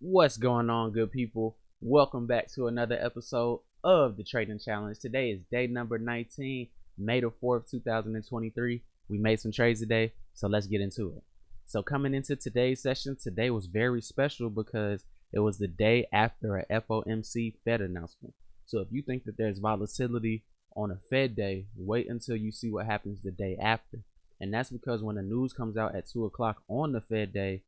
What's going on, good people? Welcome back to another episode of the Trading Challenge. Today is day number 19, May the 4th, 2023. We made some trades today, so let's get into it. So coming into today's session, today was very special because it was the day after a FOMC Fed announcement. So if you think that there's volatility on a Fed day, wait until you see what happens the day after. And that's because when the news comes out at 2 o'clock on the Fed day,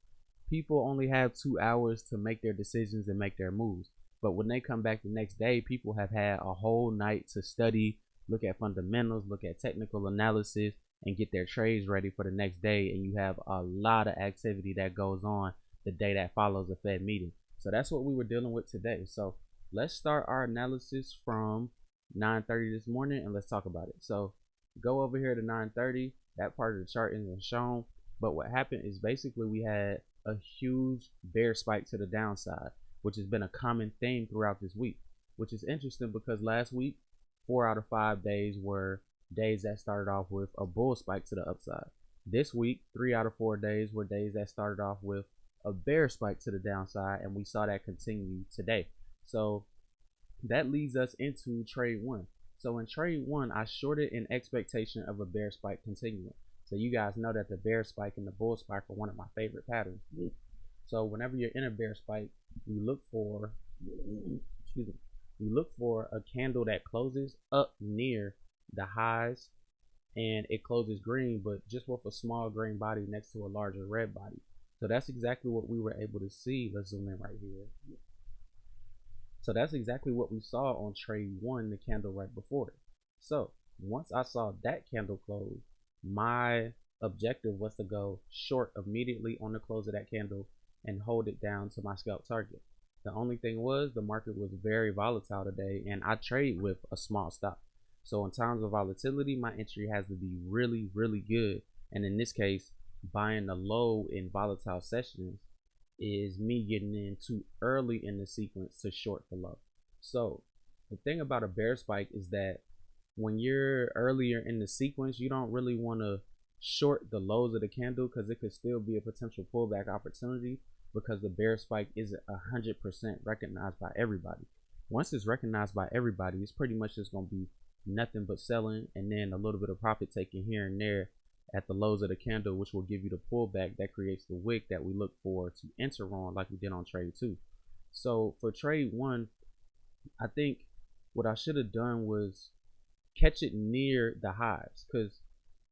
people only have 2 hours to make their decisions and make their moves. But when they come back the next day, people have had a whole night to study, look at fundamentals, look at technical analysis, and get their trades ready for the next day. And you have a lot of activity that goes on the day that follows the Fed meeting. So that's what we were dealing with today. So let's start our analysis from 9:30 this morning and let's talk about it. So go over here to 9:30. That part of the chart isn't shown, but what happened is basically we had a huge bear spike to the downside, which has been a common theme throughout this week, which is interesting because last week, 4 out of 5 days were days that started off with a bull spike to the upside. This week, 3 out of 4 days were days that started off with a bear spike to the downside, and we saw that continue today. So that leads us into trade one. So in trade one, I shorted in expectation of a bear spike continuing. So you guys know that the bear spike and the bull spike are one of my favorite patterns. So whenever you're in a bear spike, you look for excuse me, you look for a candle that closes up near the highs and it closes green, but just with a small green body next to a larger red body. So that's exactly what we were able to see. Let's zoom in right here. So that's exactly what we saw on trade one, the candle right before it. So once I saw that candle close, my objective was to go short immediately on the close of that candle and hold it down to my scalp target. The only thing was the market was very volatile today and I trade with a small stop. So in times of volatility, my entry has to be really, really good. And in this case, buying the low in volatile sessions is me getting in too early in the sequence to short the low. So the thing about a bear spike is that when you're earlier in the sequence, you don't really want to short the lows of the candle because it could still be a potential pullback opportunity because the bear spike isn't 100% recognized by everybody. Once it's recognized by everybody, it's pretty much just going to be nothing but selling and then a little bit of profit taking here and there at the lows of the candle, which will give you the pullback that creates the wick that we look for to enter on like we did on trade two. So for trade one, I think what I should have done was catch it near the highs, because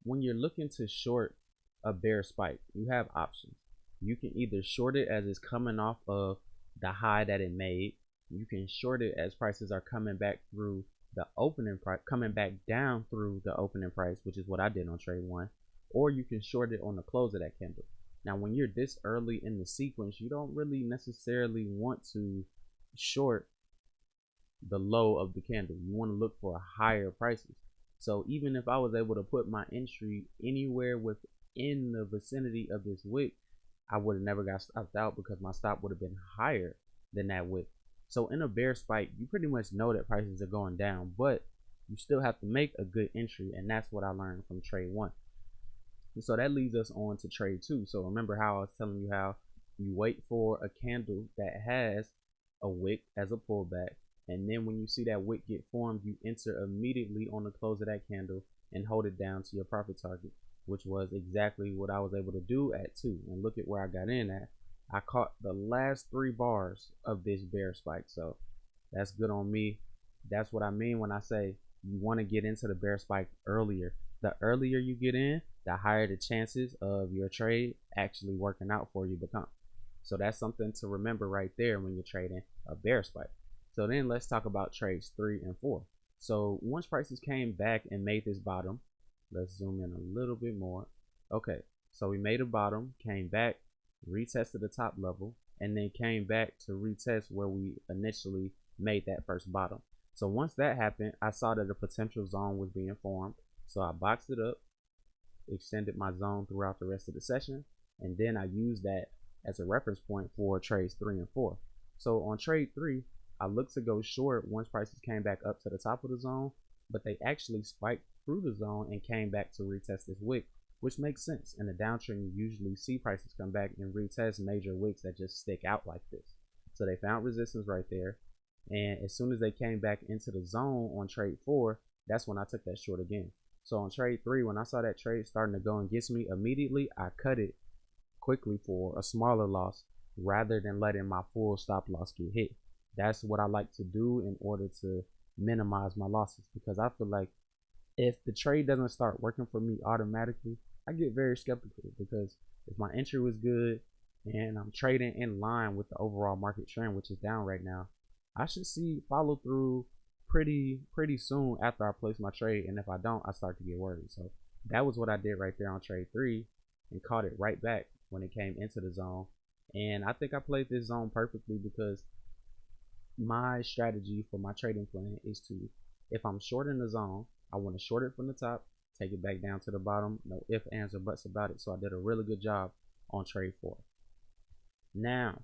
when you're looking to short a bear spike, you have options. You can either short it as it's coming off of the high that it made. You can short it as prices are coming back through the opening price, coming back down through the opening price, which is what I did on trade one, or you can short it on the close of that candle. Now, when you're this early in the sequence, you don't really necessarily want to short the low of the candle. You want to look for higher prices. So even if I was able to put my entry anywhere within the vicinity of this wick, I would have never got stopped out because my stop would have been higher than that wick. So in a bear spike, you pretty much know that prices are going down, but you still have to make a good entry, and that's what I learned from trade one. And so that leads us on to trade two. So remember how I was telling you how you wait for a candle that has a wick as a pullback, and then when you see that wick get formed, you enter immediately on the close of that candle and hold it down to your profit target, which was exactly what I was able to do at two. And look at where I got in at. I caught the last 3 bars of this bear spike. So that's good on me. That's what I mean when I say you want to get into the bear spike earlier. The earlier you get in, the higher the chances of your trade actually working out for you become. So that's something to remember right there when you're trading a bear spike. So then let's talk about trades 3 and 4. So once prices came back and made this bottom, let's zoom in a little bit more. Okay, so we made a bottom, came back, retested the top level, and then came back to retest where we initially made that first bottom. So once that happened, I saw that a potential zone was being formed. So I boxed it up, extended my zone throughout the rest of the session, and then I used that as a reference point for trades 3 and 4. So on trade 3, I looked to go short once prices came back up to the top of the zone, but they actually spiked through the zone and came back to retest this wick, which makes sense. In the downtrend, you usually see prices come back and retest major wicks that just stick out like this. So they found resistance right there. And as soon as they came back into the zone on trade 4, that's when I took that short again. So on trade 3, when I saw that trade starting to go against me, immediately I cut it quickly for a smaller loss rather than letting my full stop loss get hit. That's what I like to do in order to minimize my losses, because I feel like if the trade doesn't start working for me automatically, I get very skeptical, because if my entry was good and I'm trading in line with the overall market trend, which is down right now, I should see follow through pretty soon after I place my trade. And if I don't, I start to get worried. So that was what I did right there on trade 3, and caught it right back when it came into the zone. And I think I played this zone perfectly, because my strategy for my trading plan is to, if I'm short in the zone, I want to short it from the top, take it back down to the bottom, no ifs, ands, or buts about it. So I did a really good job on trade 4. Now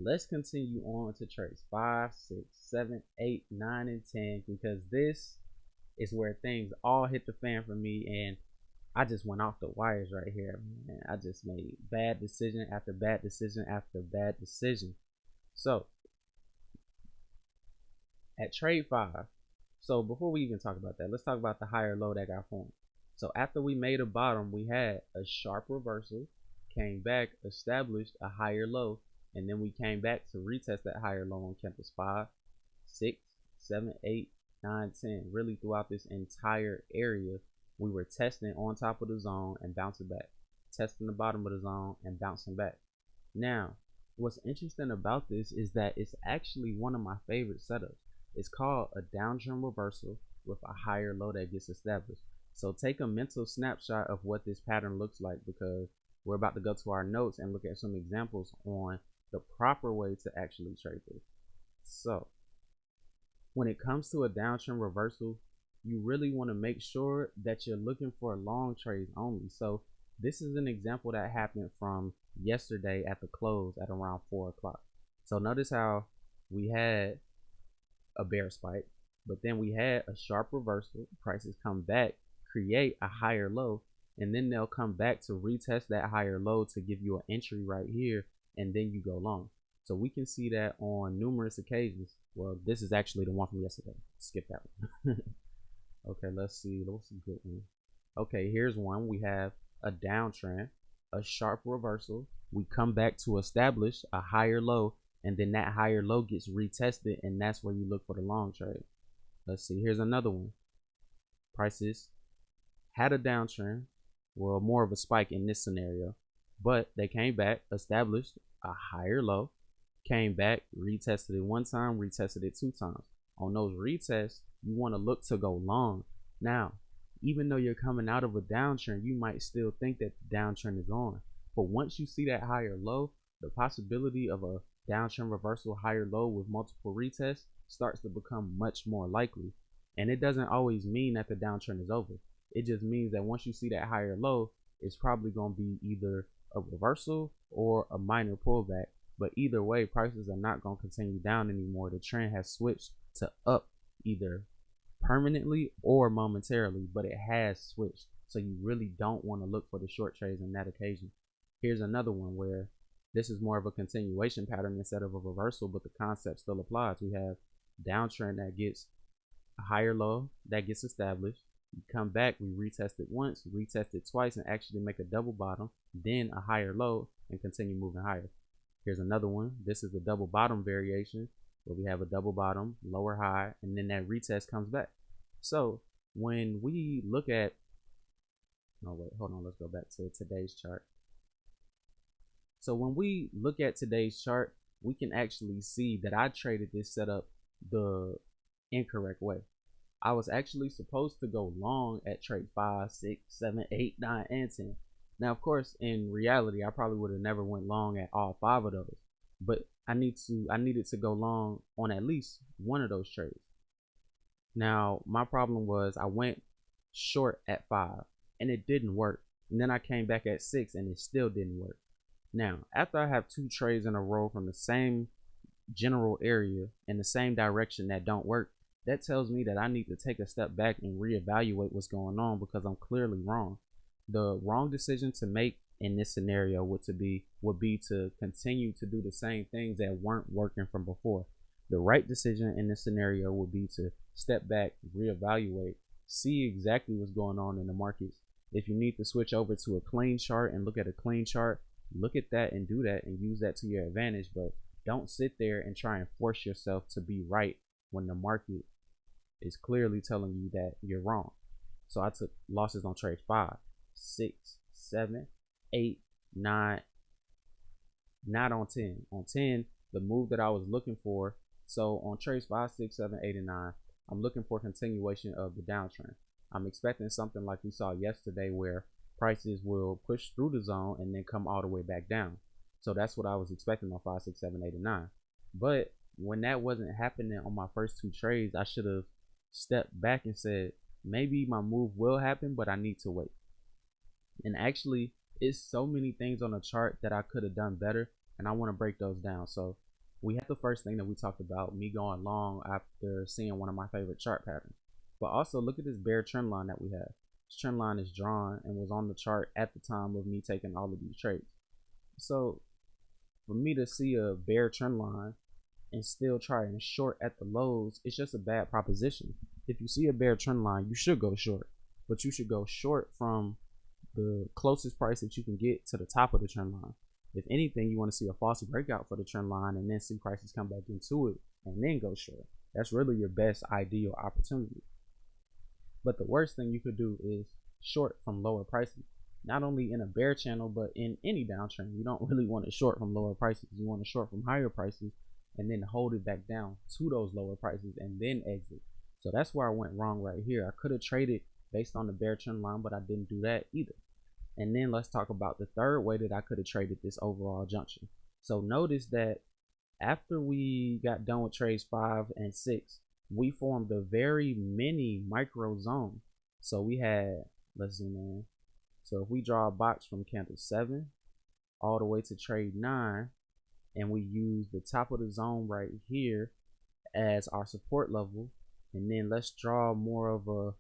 let's continue on to trades 5, 6, 7, 8, 9, and 10, because this is where things all hit the fan for me, and I just went off the wires right here, man. I just made bad decision after bad decision after bad decision. So at trade 5, so before we even talk about that, let's talk about the higher low that got formed. So after we made a bottom, we had a sharp reversal, came back, established a higher low, and then we came back to retest that higher low on campus 5, 6, 7, 8, 9, 10. Really throughout this entire area, we were testing on top of the zone and bouncing back, testing the bottom of the zone and bouncing back. Now, what's interesting about this is that it's actually one of my favorite setups. It's called a downtrend reversal with a higher low that gets established. So take a mental snapshot of what this pattern looks like, because we're about to go to our notes and look at some examples on the proper way to actually trade this. So when it comes to a downtrend reversal, you really want to make sure that you're looking for long trades only. So this is an example that happened from yesterday at the close at around 4 o'clock. So notice how we had a bear spike, but then we had a sharp reversal. Prices come back, create a higher low, and then they'll come back to retest that higher low to give you an entry right here, and then you go long. So we can see that on numerous occasions. Well, this is actually the one from yesterday. Skip that one. Okay, let's see. What's a good one? Okay, here's one. We have a downtrend, a sharp reversal. We come back to establish a higher low, and then that higher low gets retested, and that's where you look for the long trade. Let's see. Here's another one. Prices had a downtrend, well, more of a spike in this scenario, but they came back, established a higher low, came back, retested it 1 time, retested it 2 times. On those retests, you want to look to go long. Now, even though you're coming out of a downtrend, you might still think that the downtrend is on. But once you see that higher low, the possibility of a downtrend reversal higher low with multiple retests starts to become much more likely. And it doesn't always mean that the downtrend is over. It just means that once you see that higher low, it's probably going to be either a reversal or a minor pullback. But either way, prices are not going to continue down anymore. The trend has switched to up, either permanently or momentarily, but it has switched. So you really don't want to look for the short trades in that occasion. Here's another one where this is more of a continuation pattern instead of a reversal, but the concept still applies. We have downtrend that gets a higher low that gets established. We come back, we retest it once, retest it twice, and actually make a double bottom, then a higher low, and continue moving higher. Here's another one. This is a double bottom variation where we have a double bottom, lower high, and then that retest comes back. So when we look at, oh wait, hold on, let's go back to today's chart. So when we look at today's chart, we can actually see that I traded this setup the incorrect way. I was actually supposed to go long at trade 5, 6, 7, 8, 9, and 10. Now, of course, in reality, I probably would have never went long at all 5 of those, but I needed to go long on at least one of those trades. Now, my problem was I went short at 5 and it didn't work. And then I came back at 6 and it still didn't work. Now, after I have 2 trades in a row from the same general area in the same direction that don't work, that tells me that I need to take a step back and reevaluate what's going on, because I'm clearly wrong. The wrong decision to make in this scenario would be to continue to do the same things that weren't working from before. The right decision in this scenario would be to step back, reevaluate, see exactly what's going on in the markets. If you need to switch over to a clean chart and look at a clean chart, look at that and do that and use that to your advantage. But don't sit there and try and force yourself to be right when the market is clearly telling you that you're wrong. So I took losses on trade 5, 6, 7, 8, 9, not on 10. On 10, the move that I was looking for. So on trades 5, 6, 7, 8, and 9, I'm looking for continuation of the downtrend. I'm expecting something like we saw yesterday where prices will push through the zone and then come all the way back down. So that's what I was expecting on 5, 6, 7, 8, and 9. But when that wasn't happening on my first 2 trades, I should have stepped back and said, maybe my move will happen, but I need to wait. And actually, it's so many things on the chart that I could have done better, and I want to break those down. So we had the first thing that we talked about, me going long after seeing one of my favorite chart patterns. But also look at this bear trend line that we have. This trend line is drawn and was on the chart at the time of me taking all of these trades. So for me to see a bear trend line and still try and short at the lows, it's just a bad proposition. If you see a bear trend line, you should go short, but you should go short from the closest price that you can get to the top of the trend line. If anything, you want to see a false breakout for the trend line and then see prices come back into it and then go short. That's really your best ideal opportunity. But the worst thing you could do is short from lower prices. Not only in a bear channel, but in any downtrend. You don't really want to short from lower prices. You want to short from higher prices and then hold it back down to those lower prices and then exit. So that's where I went wrong right here. I could have traded based on the bear trend line, but I didn't do that either. And then let's talk about the third way that I could have traded this overall junction. So notice that after we got done with trades 5 and 6, we formed a very mini micro zone. So we had, let's zoom in. So if we draw a box from candle 7 all the way to trade 9, and we use the top of the zone right here as our support level, and then let's draw more of a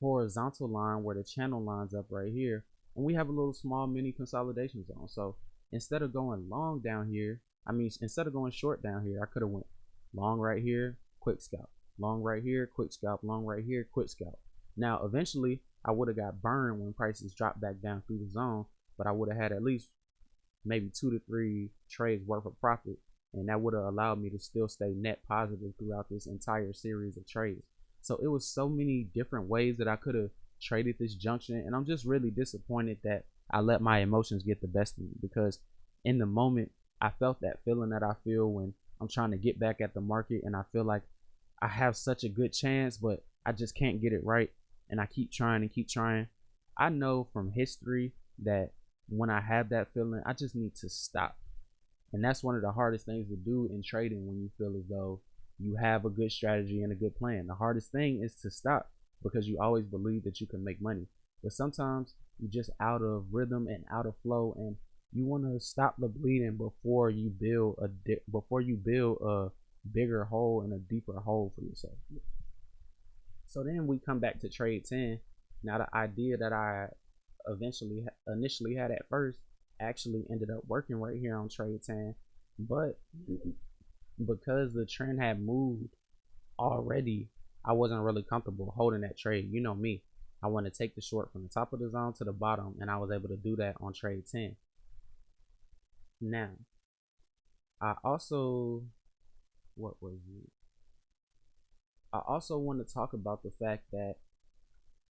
horizontal line where the channel lines up right here, and we have a little small mini consolidation zone. So instead of going long down here, instead of going short down here, I could have went long right here, quick scalp, long right here, quick scalp, long right here, quick scalp. Now eventually I would have got burned when prices dropped back down through the zone, but I would have had at least maybe 2 to 3 trades worth of profit, and that would have allowed me to still stay net positive throughout this entire series of trades. So it was so many different ways that I could have traded this junction, and I'm just really disappointed that I let my emotions get the best of me, because in the moment I felt that feeling that I feel when I'm trying to get back at the market and I feel like I have such a good chance, but I just can't get it right, and I keep trying and keep trying. I know from history that when I have that feeling, I just need to stop. And that's one of the hardest things to do in trading when you feel as though you have a good strategy and a good plan. The hardest thing is to stop, because you always believe that you can make money. But sometimes you're just out of rhythm and out of flow, and you want to stop the bleeding before you build a bigger hole and a deeper hole for yourself. So then we come back to trade 10. Now the idea that I initially had at first actually ended up working right here on trade 10, but because the trend had moved already, I wasn't really comfortable holding that trade. You know me, I want to take the short from the top of the zone to the bottom, and I was able to do that on trade 10. Now I also I also want to talk about the fact that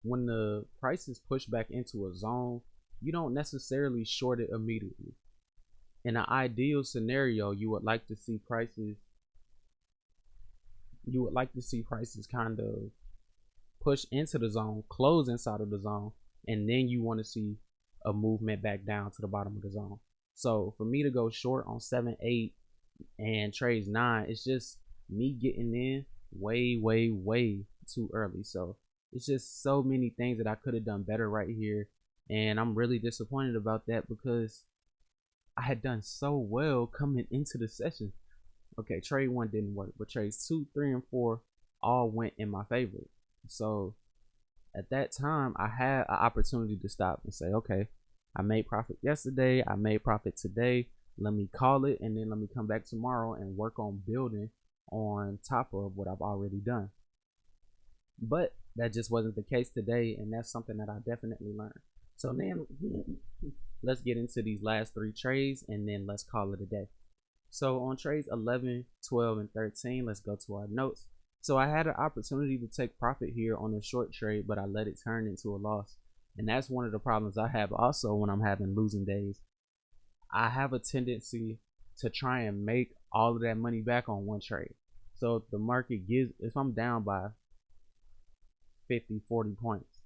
when the prices push back into a zone, you don't necessarily short it immediately. In an ideal scenario, you would like to see prices kind of push into the zone, close inside of the zone, and then you want to see a movement back down to the bottom of the zone. So for me to go short on 7, 8 and trades 9, it's just me getting in way too early. So it's just so many things that I could have done better right here, and I'm really disappointed about that, because I had done so well coming into the session. Okay, trade 1 didn't work, but trades 2, 3, and 4 all went in my favor. So at that time I had an opportunity to stop and say, okay, I made profit yesterday, I made profit today. Let me call it, and then let me come back tomorrow and work on building on top of what I've already done. But that just wasn't the case today, and that's something that I definitely learned. So then let's get into these last three trades, and then let's call it a day. So on trades 11, 12, and 13, let's go to our notes. So I had an opportunity to take profit here on a short trade, but I let it turn into a loss. And that's one of the problems I have also when I'm having losing days. I have a tendency to try and make all of that money back on one trade. So if the market gives, if I'm down by 50, 40 points,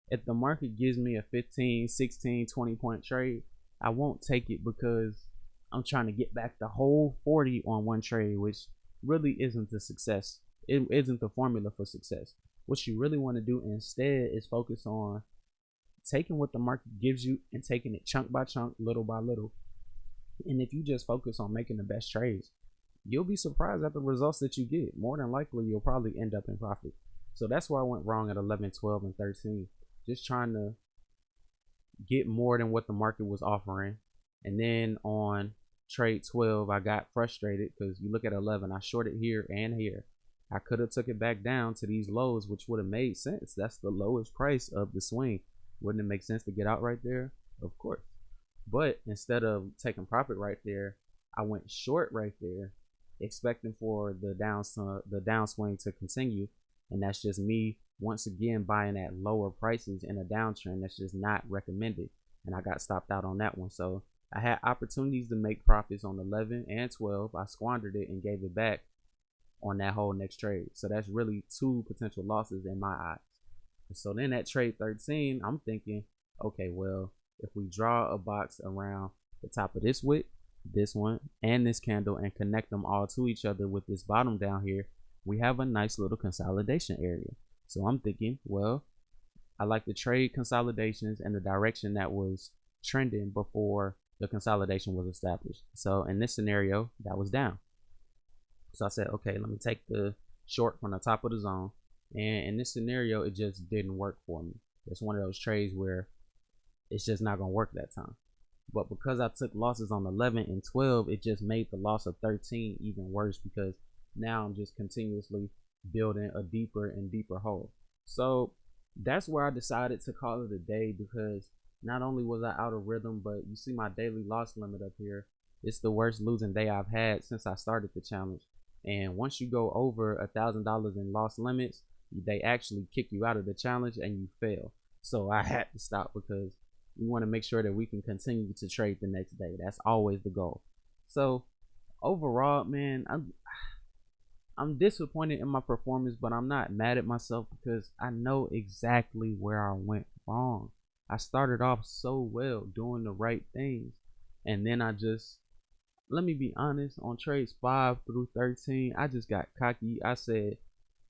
if the market gives me a 15, 16, 20 point trade, I won't take it because I'm trying to get back the whole 40 on one trade, which really isn't the success. It isn't the formula for success. What you really want to do instead is focus on taking what the market gives you and taking it chunk by chunk, little by little. And if you just focus on making the best trades, you'll be surprised at the results that you get. More than likely, you'll probably end up in profit. So that's where I went wrong at 11, 12, and 13. Just trying to get more than what the market was offering. And then on trade 12, I got frustrated because you look at 11, I shorted here and here. I could have took it back down to these lows, which would have made sense. That's the lowest price of the swing. Wouldn't it make sense to get out right there? Of course. But instead of taking profit right there, I went short right there, expecting for the downswing to continue. And that's just me once again buying at lower prices in a downtrend. That's just not recommended, and I got stopped out on that one. So I had opportunities to make profits on 11 and 12. I squandered it and gave it back on that whole next trade. So that's really two potential losses in my eyes. And so then at trade 13, I'm thinking, okay, well, if we draw a box around the top of this wick, this one, and this candle, and connect them all to each other with this bottom down here, we have a nice little consolidation area. So I'm thinking, well, I like the trade consolidations and the direction that was trending before the consolidation was established. So in this scenario, that was down. So I said, okay, let me take the short from the top of the zone. And in this scenario, it just didn't work for me. It's one of those trades where it's just not going to work that time. But because I took losses on 11 and 12, it just made the loss of 13 even worse, because now I'm just continuously building a deeper and deeper hole. So that's where I decided to call it a day, because not only was I out of rhythm, but you see my daily loss limit up here. It's the worst losing day I've had since I started the challenge. And once you go over $1,000 in loss limits, they actually kick you out of the challenge and you fail. So I had to stop, because we want to make sure that we can continue to trade the next day. That's always the goal. So overall, man, I'm disappointed in my performance, but I'm not mad at myself because I know exactly where I went wrong. I started off so well doing the right things, and then let me be honest, on trades 5 through 13, I just got cocky. I said,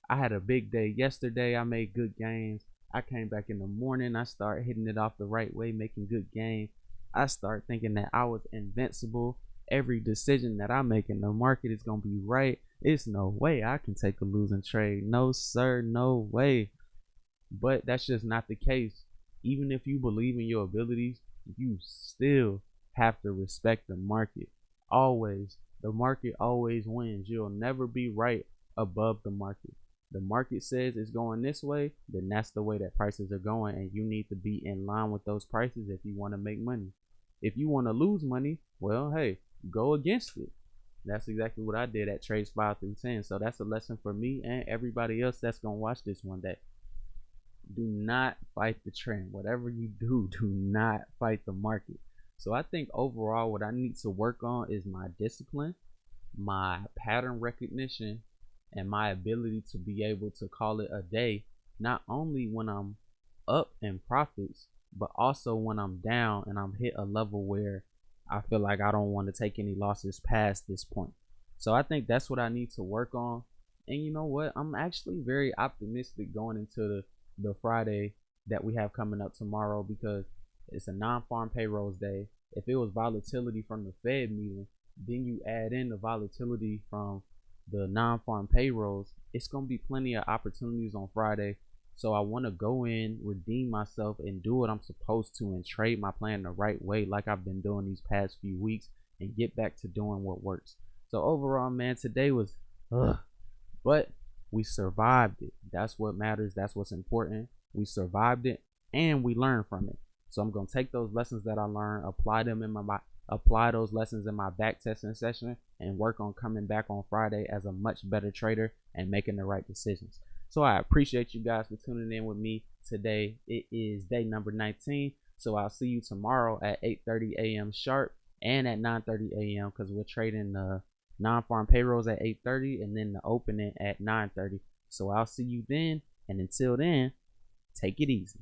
I had a big day yesterday. I made good gains. I came back in the morning. I started hitting it off the right way, making good gains. I started thinking that I was invincible. Every decision that I make in the market is going to be right. It's no way I can take a losing trade. No, sir. No way. But that's just not the case. Even if you believe in your abilities, you still have to respect the market. Always. The market always wins. You'll never be right above the market. The market says it's going this way, then that's the way that prices are going, and you need to be in line with those prices if you want to make money. If you want to lose money, well, hey, go against it. That's exactly what I did at trades 5 through 10. So that's a lesson for me and everybody else that's going to watch this one day. Do not fight the trend. Whatever you do, do not fight the market. So I think overall what I need to work on is my discipline, my pattern recognition, and my ability to be able to call it a day, not only when I'm up in profits, but also when I'm down and I'm hit a level where I feel like I don't want to take any losses past this point. So I think that's what I need to work on. And you know what? I'm actually very optimistic going into the Friday that we have coming up tomorrow, because it's a non-farm payrolls day. If it was volatility from the Fed meeting, then you add in the volatility from the non-farm payrolls, it's going to be plenty of opportunities on Friday So I want to go in, redeem myself, and do what I'm supposed to, and trade my plan the right way, like I've been doing these past few weeks, and get back to doing what works. So overall, man, today was, but we survived it. That's what matters. That's what's important. We survived it, and we learned from it. So I'm gonna take those lessons that I learned, apply those lessons in my back testing session, and work on coming back on Friday as a much better trader and making the right decisions. So I appreciate you guys for tuning in with me today. It is day number 19. So I'll see you tomorrow at 8:30 a.m. sharp and at 9:30 a.m. because we're trading non-farm payrolls at 8:30 and then the opening at 9:30. So I'll see you then, and until then, take it easy.